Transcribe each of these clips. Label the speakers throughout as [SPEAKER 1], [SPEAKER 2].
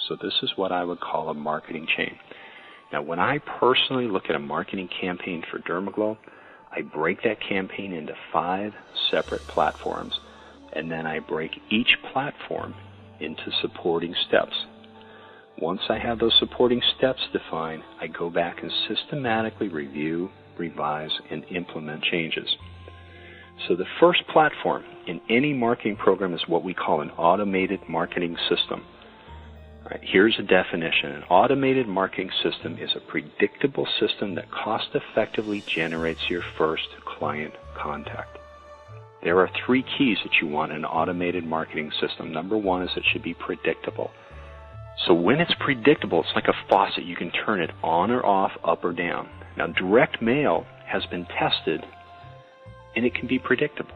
[SPEAKER 1] So this is what I would call a marketing chain. Now, when I personally look at a marketing campaign for Dermaglow, I break that campaign into 5 separate platforms, and then I break each platform into supporting steps. Once I have those supporting steps defined, I go back and systematically review, revise, and implement changes. So the first platform in any marketing program is what we call an automated marketing system. All right, here's a definition. An automated marketing system is a predictable system that cost-effectively generates your first client contact. There are 3 keys that you want in an automated marketing system. Number 1 is it should be predictable. So when it's predictable, it's like a faucet. You can turn it on or off, up or down. Now, direct mail has been tested, and it can be predictable.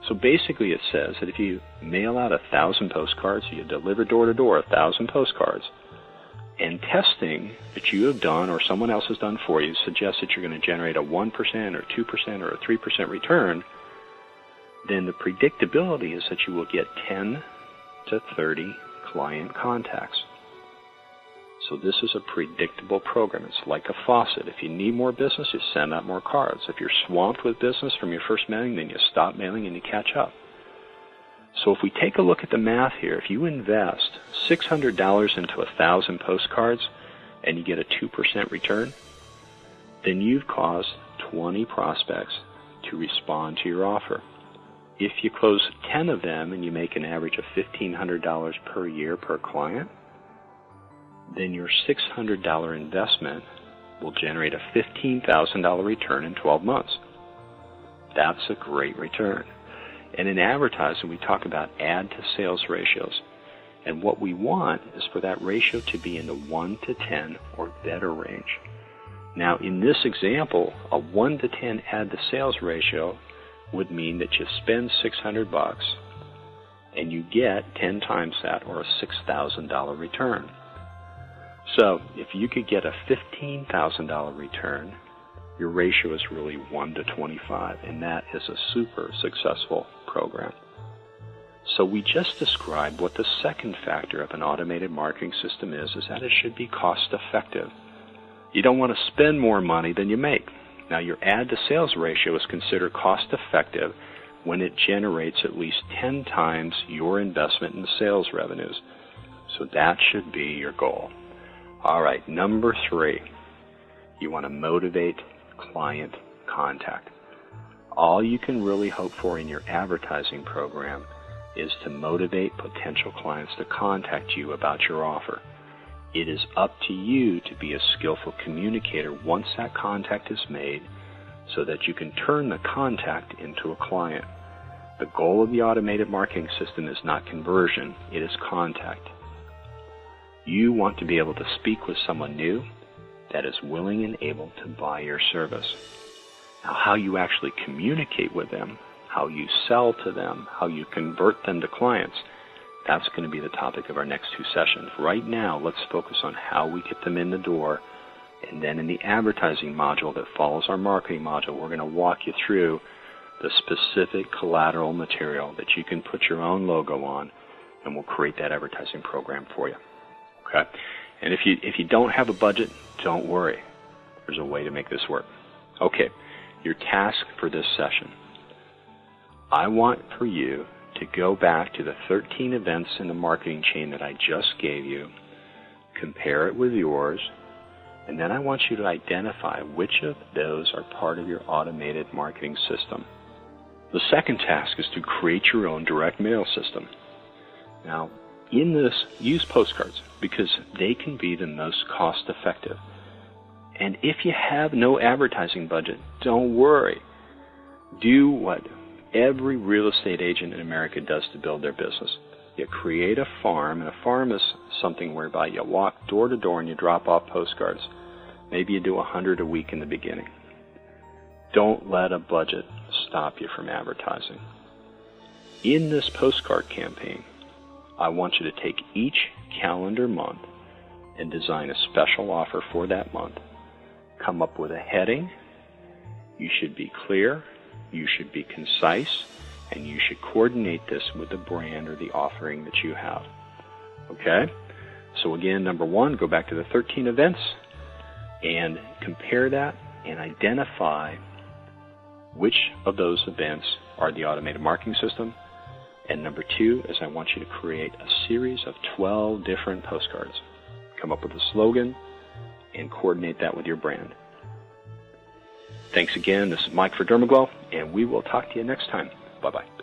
[SPEAKER 1] So basically it says that if you mail out 1,000 postcards, you deliver door-to-door 1,000 postcards, and testing that you have done or someone else has done for you suggests that you're going to generate a 1% or 2% or a 3% return, then the predictability is that you will get 10 to 30 client contacts. So this is a predictable program. It's like a faucet. If you need more business, you send out more cards. If you're swamped with business from your first mailing, then you stop mailing and you catch up. So if we take a look at the math here, if you invest $600 into 1,000 postcards and you get a 2% return, then you've caused 20 prospects to respond to your offer. If you close 10 of them and you make an average of $1,500 per year per client, then your $600 investment will generate a $15,000 return in 12 months. That's a great return. And in advertising, we talk about ad to sales ratios. And what we want is for that ratio to be in the 1 to 10 or better range. Now, in this example, a 1 to 10 ad to sales ratio would mean that you spend $600 and you get 10 times that, or a $6,000 return. So if you could get a $15,000 return, your ratio is really 1 to 25, and that is a super successful program. So we just described what the second factor of an automated marketing system is that it should be cost effective. You don't want to spend more money than you make. Now, your ad to sales ratio is considered cost effective when it generates at least 10 times your investment in sales revenues. So that should be your goal. All right, number 3, you want to motivate client contact. All you can really hope for in your advertising program is to motivate potential clients to contact you about your offer. It is up to you to be a skillful communicator once that contact is made so that you can turn the contact into a client. The goal of the automated marketing system is not conversion, it is contact. You want to be able to speak with someone new that is willing and able to buy your service. Now, how you actually communicate with them, how you sell to them, how you convert them to clients, that's going to be the topic of our next 2 sessions. Right now, let's focus on how we get them in the door, and then in the advertising module that follows our marketing module, we're going to walk you through the specific collateral material that you can put your own logo on, and we'll create that advertising program for you. Okay? And if you don't have a budget, don't worry. There's a way to make this work. Okay, your task for this session. I want for you to go back to the 13 events in the marketing chain that I just gave you, compare it with yours, and then I want you to identify which of those are part of your automated marketing system. The second task is to create your own direct mail system. Now, in this, use postcards because they can be the most cost effective. And if you have no advertising budget, don't worry. Do what every real estate agent in America does to build their business. You create a farm, and a farm is something whereby you walk door to door and you drop off postcards. Maybe you do 100 a week in the beginning. Don't let a budget stop you from advertising. In this postcard campaign, I want you to take each calendar month and design a special offer for that month. Come up with a heading. You should be clear, you should be concise, and you should coordinate this with the brand or the offering that you have. Okay? So again, number one, go back to the 13 events and compare that and identify which of those events are the automated marketing system. And number two is I want you to create a series of 12 different postcards. Come up with a slogan and coordinate that with your brand. Thanks again. This is Mike for Dermaglow, and we will talk to you next time. Bye-bye.